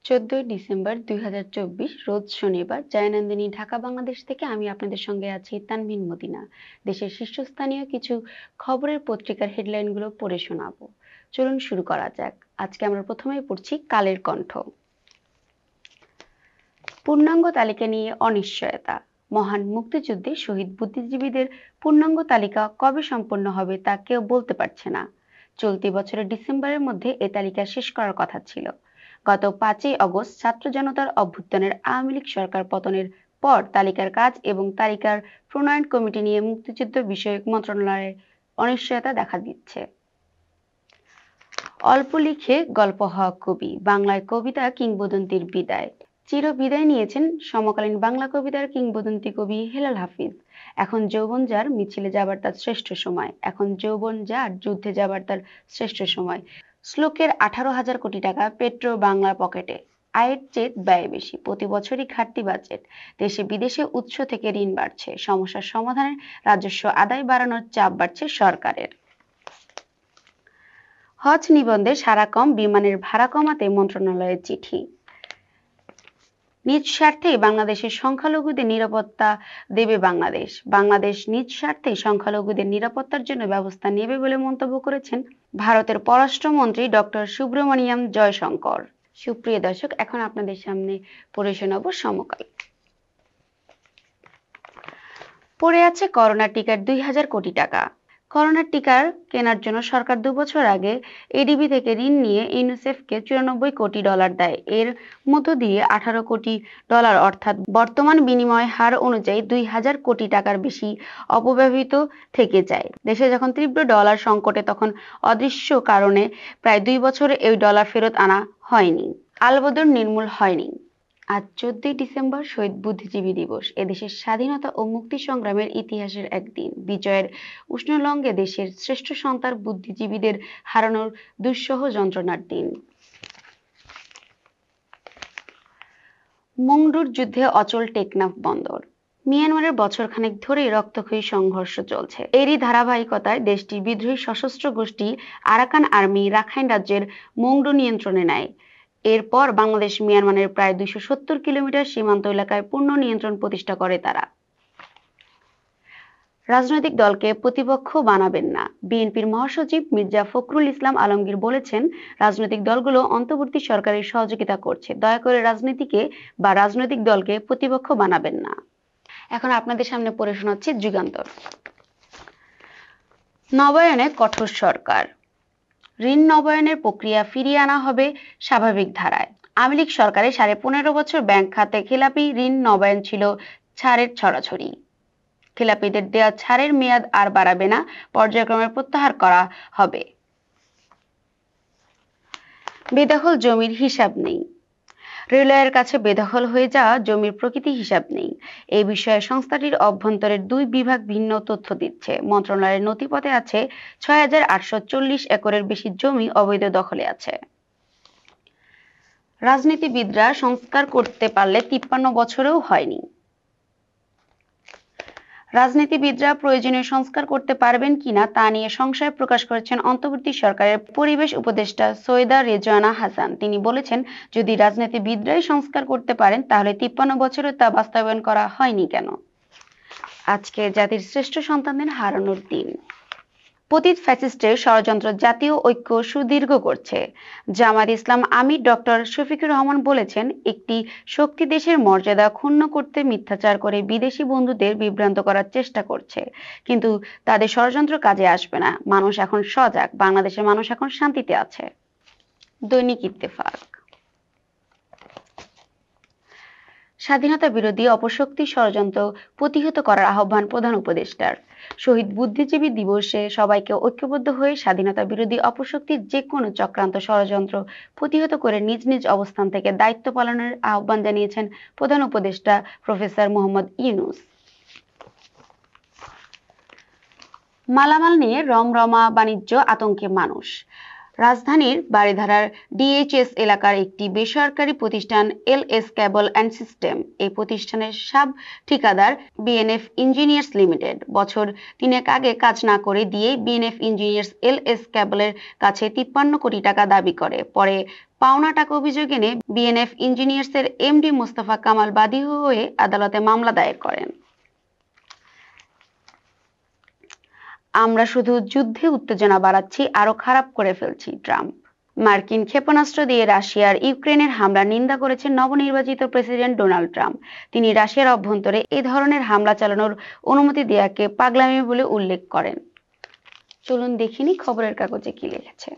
14 December 2024 রোজ শনিবার জয়নন্দিনী ঢাকা বাংলাদেশ থেকে আমি আপনাদের সঙ্গে আছি তানভিন মদিনা। দেশের শীর্ষস্থানীয় কিছু খবরের পত্রিকার হেডলাইনগুলো পড়ে শোনাবো। চলুন শুরু করা যাক। আজকে আমরা প্রথমেই পড়ছি কালের কণ্ঠ। পূর্ণাঙ্গ তালিকা নিয়ে অনিশ্চয়তা। মহান মুক্তিযুদ্ধে শহীদ বুদ্ধিজীবীদের পূর্ণাঙ্গ তালিকা কবে সম্পন্ন হবে তা কেউ বলতে পারছে না। চলতি বছরের ডিসেম্বরের মধ্যে এ তালিকা শেষ করার কথা ছিল। গত 5ই আগস্ট ছাত্র জনতার অভ্যুত্থানের আওয়ামী লীগ সরকার পতনের পর তালিকার কাজ এবং তালিকার প্রণয়ন কমিটি নিয়ে মুক্তিযুদ্ধ বিষয়ক মন্ত্রণালয়ে অনিশ্চয়তা দেখা দিচ্ছে। অল্প লিখে গল্প হওয়া কবি, বাংলায় কবিতা কিংবদন্তির বিদায়। চির বিদায় নিয়েছেন সমকালীন বাংলা কবিতার কিংবদন্তি কবি হেলাল হাফিজ। এখন যৌবন যার মিছিলে যাবার তার শ্রেষ্ঠ সময়, এখন যৌবন যার যুদ্ধে যাবার তার শ্রেষ্ঠ সময়। শ্লোকের 18,000 কোটি টাকা পেট্রো বাংলার পকেটে। আয়ের চেয়ে ব্যয় বেশি, প্রতি বছরই ঘাটতি বাজেট। দেশে বিদেশে উৎস থেকে ঋণ বাড়ছে, সমস্যার সমাধানে রাজস্ব আদায় বাড়ানোর চাপ বাড়ছে সরকারের। হজ নিবন্ধে সারা কম, বিমানের ভাড়া কমাতে মন্ত্রণালয়ের চিঠি। নিজ স্বার্থেই বাংলাদেশের সংখ্যালঘুদের নিরাপত্তা দেবে বাংলাদেশ। বাংলাদেশ নিজ স্বার্থেই সংখ্যালঘুদের নিরাপত্তার জন্য ব্যবস্থা নেবে বলে মন্তব্য করেছেন ভারতের পররাষ্ট্রমন্ত্রী ডক্টর সুব্রমণিয়াম জয়শঙ্কর। সুপ্রিয় দর্শক, এখন আপনাদের সামনে পড়ে শোনাবো সমকাল। পড়ে আছে করোনা টিকার 2,000 কোটি টাকা। করোনার টিকার কেনার জন্য সরকার 2 বছর আগে এডিবি থেকে ঋণ নিয়ে ইউনিসেফকে $94 কোটি দেয়। এর মধ্য দিয়ে $18 কোটি অর্থাৎ বর্তমান বিনিময় হার অনুযায়ী 2,000 কোটি টাকার বেশি অপব্যবহৃত থেকে যায়। দেশে যখন তীব্র ডলার সংকটে তখন অদৃশ্য কারণে প্রায় 2 বছরে এই ডলার ফেরত আনা হয়নি। আলবদর নির্মূল হয়নি। আজ 14 ডিসেম্বর শহীদ বুদ্ধিজীবী দিবস। এদেশের স্বাধীনতা ও মুক্তি সংগ্রামের ইতিহাসের একদিন। বিজয়ের উষ্ণলঙ্ঘে দেশের শ্রেষ্ঠ সন্তান বুদ্ধিজীবীদের হারানোর দুঃসহ যন্ত্রণার দিন। মংডুর যুদ্ধে অচল টেকনাফ বন্দর। মিয়ানমারের বছরখানেক ধরেই রক্তক্ষয়ী সংঘর্ষ চলছে। এরই ধারাবাহিকতায় দেশটির বিদ্রোহী সশস্ত্র গোষ্ঠী আরাকান আর্মি রাখাইন রাজ্যের মংডু নিয়ন্ত্রণে নেয়। এরপর বাংলাদেশ মিয়ানমারের প্রায় 270 কিলোমিটার সীমান্ত এলাকায় পূর্ণ নিয়ন্ত্রণ প্রতিষ্ঠা করে তারা। রাজনৈতিক দলকে প্রতিপক্ষ বানাবেন না। বিএনপির মহাসচিব মির্জা ফখরুল ইসলাম আলমগীর বলেছেন, রাজনৈতিক দলগুলো অন্তর্বর্তী সরকারের সহযোগিতা করছে, দয়া করে রাজনীতিকে বা রাজনৈতিক দলকে প্রতিপক্ষ বানাবেন না। এখন আপনাদের সামনে পড়ে শোনাচ্ছি যুগান্তর। নবায়নে কঠোর সরকার। ঋণ নবায়নের প্রক্রিয়া ফিরিয়ে আনা হবে স্বাভাবিক ধারায়। আওয়ামী লীগ সরকারের 15.5 বছর ব্যাংক খাতে খেলাপি ঋণ নবায়ন ছিল ছাড়ের ছড়াছড়ি। খেলাপিদের দেওয়া ছাড়ের মেয়াদ আর বাড়াবে না, পর্যায়ক্রমে প্রত্যাহার করা হবে। বেদখল জমির হিসাব নেই। রেলওয়ের কাছে বেদখল হয়ে যাওয়া জমির প্রকৃতি হিসাব নেই। এই বিষয়ে সংস্থাটির অভ্যন্তরের 2 বিভাগ ভিন্ন তথ্য দিচ্ছে। মন্ত্রণালয়ের নথিপত্রে আছে 6,840 একরের বেশি জমি অবৈধ দখলে আছে। রাজনীতিবিদরা সংস্কার করতে পারলে 53 বছরেও হয়নি। রাজনীতিবিদরা প্রয়োজনীয় সংস্কার করতে পারবেন কিনা তা নিয়ে সংশয় প্রকাশ করেছেন অন্তর্বর্তী সরকারের পরিবেশ উপদেষ্টা সৈয়দা রেজওয়ানা হাসান। তিনি বলেছেন, যদি রাজনীতিবিদরাই সংস্কার করতে পারেন তাহলে 53 বছরে তা বাস্তবায়ন করা হয়নি কেন? আজকে জাতির শ্রেষ্ঠ সন্তানদের হারানোর দিন। পতিত ফ্যাসিস্টের ষড়যন্ত্র জাতীয় ঐক্য সুদীর্ঘ করছে। জামায়াত ইসলাম আমির ডক্টর শফিকুর রহমান বলেছেন, একটি শক্তি দেশের মর্যাদা ক্ষুণ্ণ করতে মিথ্যাচার করে বিদেশি বন্ধুদের বিভ্রান্ত করার চেষ্টা করছে, কিন্তু তাদের ষড়যন্ত্র কাজে আসবে না। মানুষ এখন সজাগ, বাংলাদেশের মানুষ এখন শান্তিতে আছে। দৈনিক ইত্তেফাক। স্বাধীনতা বিরোধী অপশক্তি ষড়যন্ত্র প্রতিহত করার আহ্বান প্রধান উপদেষ্টার। শহীদ বুদ্ধিজীবী দিবসে সবাইকে ঐক্যবদ্ধ হয়ে স্বাধীনতা বিরোধী অপশক্তির যে কোনো চক্রান্ত ষড়যন্ত্র প্রতিহত করে নিজ নিজ অবস্থান থেকে দায়িত্ব পালনের আহ্বান জানিয়েছেন প্রধান উপদেষ্টা প্রফেসর মোহাম্মদ ইউনূস। মালামাল নিয়ে রমরমা বাণিজ্য, আতঙ্কে মানুষ। রাজধানীর বারিধারার ডিএইচএস এলাকার একটি বেসরকারি প্রতিষ্ঠান এলএস কেবল অ্যান্ড সিস্টেম, এই প্রতিষ্ঠানের সাব ঠিকাদার বিএনএফ ইঞ্জিনিয়ার্স লিমিটেড বছর 3 আগে কাজ না করে দিয়ে বিএনএফ ইঞ্জিনিয়ার্স এলএস কেবলের কাছে 53 কোটি টাকা দাবি করে। পরে পাওনা টাকা অভিযোগ এনে বিএনএফ ইঞ্জিনিয়ার্সের এমডি মোস্তফা কামাল বাদী হয়ে আদালতে মামলা দায়ের করেন। আমরা শুধু যুদ্ধে উত্তেজনা বাড়াচ্ছি, আরো খারাপ করে ফেলছি, ট্রাম্প। মার্কিন ক্ষেপণাস্ত্র দিয়ে রাশিয়ার ইউক্রেনের হামলার নিন্দা করেছেন নবনির্বাচিত প্রেসিডেন্ট ডোনাল্ড ট্রাম্প। তিনি রাশিয়ার অভ্যন্তরে এই ধরনের হামলা চালানোর অনুমতি দেওয়াকে পাগলামি বলে উল্লেখ করেন। চলুন দেখিনি খবরের কাগজে কি লিখেছে।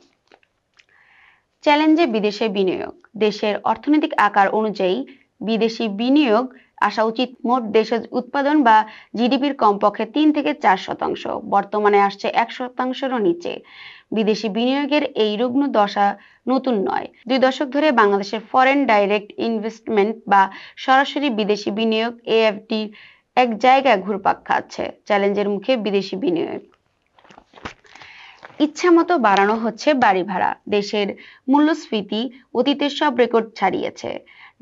চ্যালেঞ্জে বিদেশে বিনিয়োগ। দেশের অর্থনৈতিক আকার অনুযায়ী বিদেশি বিনিয়োগ আসা উচিত মোট দেশের উৎপাদন বা জিডিপির কমপক্ষে 3 থেকে 4%। বর্তমানে আসছে 1%-এরও নিচে। বিদেশি বিনিয়োগের এই রুগ্ন দশা নতুন নয়। 2 দশক ধরে বাংলাদেশের ফরেন ডাইরেক্ট ইনভেস্টমেন্ট বা সরাসরি বিদেশি বিনিয়োগ এএফডি এক জায়গায় ঘুরপাক খাচ্ছে। চ্যালেঞ্জের মুখে বিদেশি বিনিয়োগ। ইচ্ছামতো বাড়ানো হচ্ছে বাড়ি ভাড়া। দেশের মূল্যস্ফীতি অতীতের সব রেকর্ড ছাড়িয়েছে।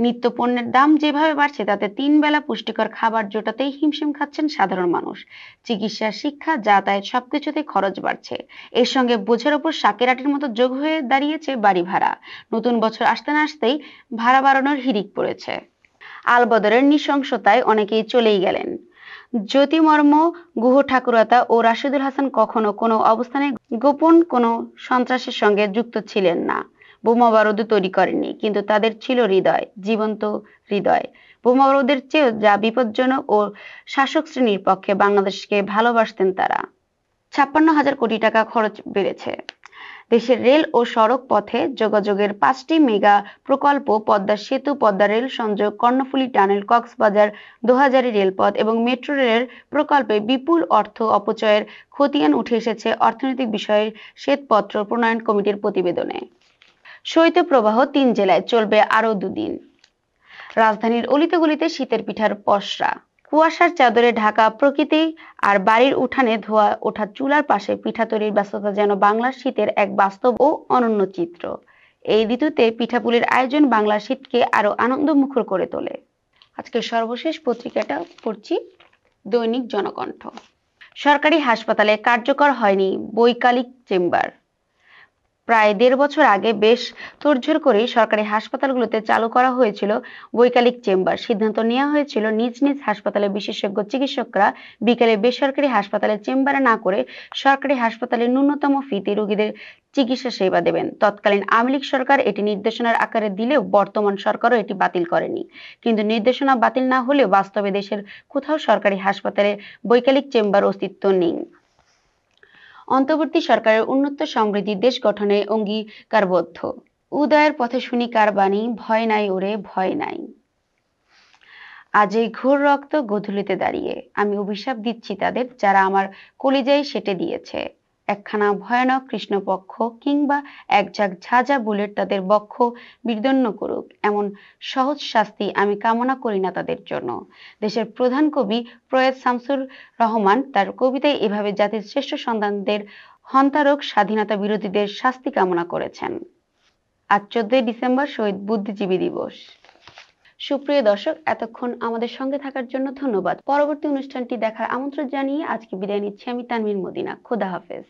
নিত্য পণ্যের দাম যেভাবে বাড়ছে তাতে 3 বেলা পুষ্টিকর খাবার জোটাতেই হিমশিম খাচ্ছেন সাধারণ মানুষ। চিকিৎসা, শিক্ষা, যাতায়াত সবকিছুতে খরচ বাড়ছে। এর সঙ্গে বোঝার ওপর শাকের আটির মতো যোগ হয়ে দাঁড়িয়েছে বাড়ি ভাড়া। নতুন বছর আসতে না আসতেই ভাড়া বাড়ানোর হিড়িক পড়েছে। আলবদরের নৃশংসতায় অনেকেই চলেই গেলেন। জ্যোতিমর্ম গুহ ঠাকুরতা ও রাশেদুল হাসান কখনো কোনো অবস্থানে গোপন কোনো সন্ত্রাসের সঙ্গে যুক্ত ছিলেন না। বোমা বারুদ তৈরি করেননি, কিন্তু তাদের ছিল হৃদয়, জীবন্ত হৃদয়। বোমা বারুদের চেয়েও যা বিপজ্জনক ও শাসক শ্রেণীর পক্ষে বাংলাদেশকে ভালোবাসতেন তারা। 56,000 কোটি টাকা খরচ বেড়েছে। দেশের রেল ও সড়ক পথে যোগাযোগের 5টি মেগা প্রকল্প পদ্মা সেতু, পদ্মা রেল সংযোগ, কর্ণফুলী টানেল, কক্সবাজার দোহাজারী রেলপথ এবং মেট্রো রেলের প্রকল্পে বিপুল অর্থ অপচয়ের খতিয়ান উঠে এসেছে অর্থনৈতিক বিষয়ের শ্বেতপত্র প্রণয়ন কমিটির প্রতিবেদনে। শৈত্যপ্রবাহ 3 জেলায় চলবে আরও 2 দিন। রাজধানীর অলিতে গলিতে শীতের পিঠার পসরা। কুয়াশার চাদরে ঢাকা প্রকৃতি আর বাড়ির উঠানে ধোয়া ওঠা চুলার পাশে পিঠা তৈরির ব্যস্ততা যেন বাংলার শীতের এক বাস্তব ও অনন্য চিত্র। এই ঋতুতে পিঠাপুলির আয়োজন বাংলার শীতকে আরো আনন্দমুখর করে তোলে। আজকের সর্বশেষ পত্রিকাটা পড়ছি, দৈনিক জনকণ্ঠ। সরকারি হাসপাতালে কার্যকর হয়নি বৈকালিক চেম্বার। প্রায় 1.5 বছর আগে বেশ তোড়জোড় করে সরকারি হাসপাতালগুলোতে চালু করা হয়েছিল বৈকালিক চেম্বার। সিদ্ধান্ত নেওয়া হয়েছিল নিজ নিজ হাসপাতালে বিশেষজ্ঞ চিকিৎসকরা বিকেলে বেসরকারি হাসপাতালে চেম্বারে না করে সরকারি হাসপাতালে ন্যূনতম ফিতে রোগীদের চিকিৎসা সেবা দেবেন। তৎকালীন আওয়ামী লীগ সরকার এটি নির্দেশনার আকারে দিলেও বর্তমান সরকারও এটি বাতিল করেনি। কিন্তু নির্দেশনা বাতিল না হলেও বাস্তবে দেশের কোথাও সরকারি হাসপাতালে বৈকালিক চেম্বার অস্তিত্ব নেই। অন্তর্বর্তী সরকারের উন্নত সমৃদ্ধি দেশ গঠনে অঙ্গীকারবদ্ধ। উদয়ের পথে শুনি কার বাণী, ভয় নাই ওরে ভয় নাই। আজ এই ঘোর রক্ত গোধূলিতে দাঁড়িয়ে আমি অভিশাপ দিচ্ছি তাদের যারা আমার কলিজায় সেটে দিয়েছে। একখানা ভয়ানক কৃষ্ণপক্ষ কিংবা এক ঝাঁক ঝাঁঝা বুলেট তাদের বক্ষ বিদীর্ণ করুক, এমন সহজ শাস্তি আমি কামনা করি না তাদের জন্য। দেশের প্রধান কবি প্রয়াত শামসুর রহমান তার কবিতায় এভাবে জাতির শ্রেষ্ঠ সন্তানদের হন্তারক স্বাধীনতা বিরোধীদের শাস্তি কামনা করেছেন। আজ 14 ডিসেম্বর শহীদ বুদ্ধিজীবী দিবস। সুপ্রিয় দর্শক, এতক্ষণ আমাদের সঙ্গে থাকার জন্য ধন্যবাদ। পরবর্তী অনুষ্ঠানটি দেখার আমন্ত্রণ জানিয়ে আজকে বিদায় নিচ্ছি আমি তানভীর মদিনা। খোদা হাফেজ।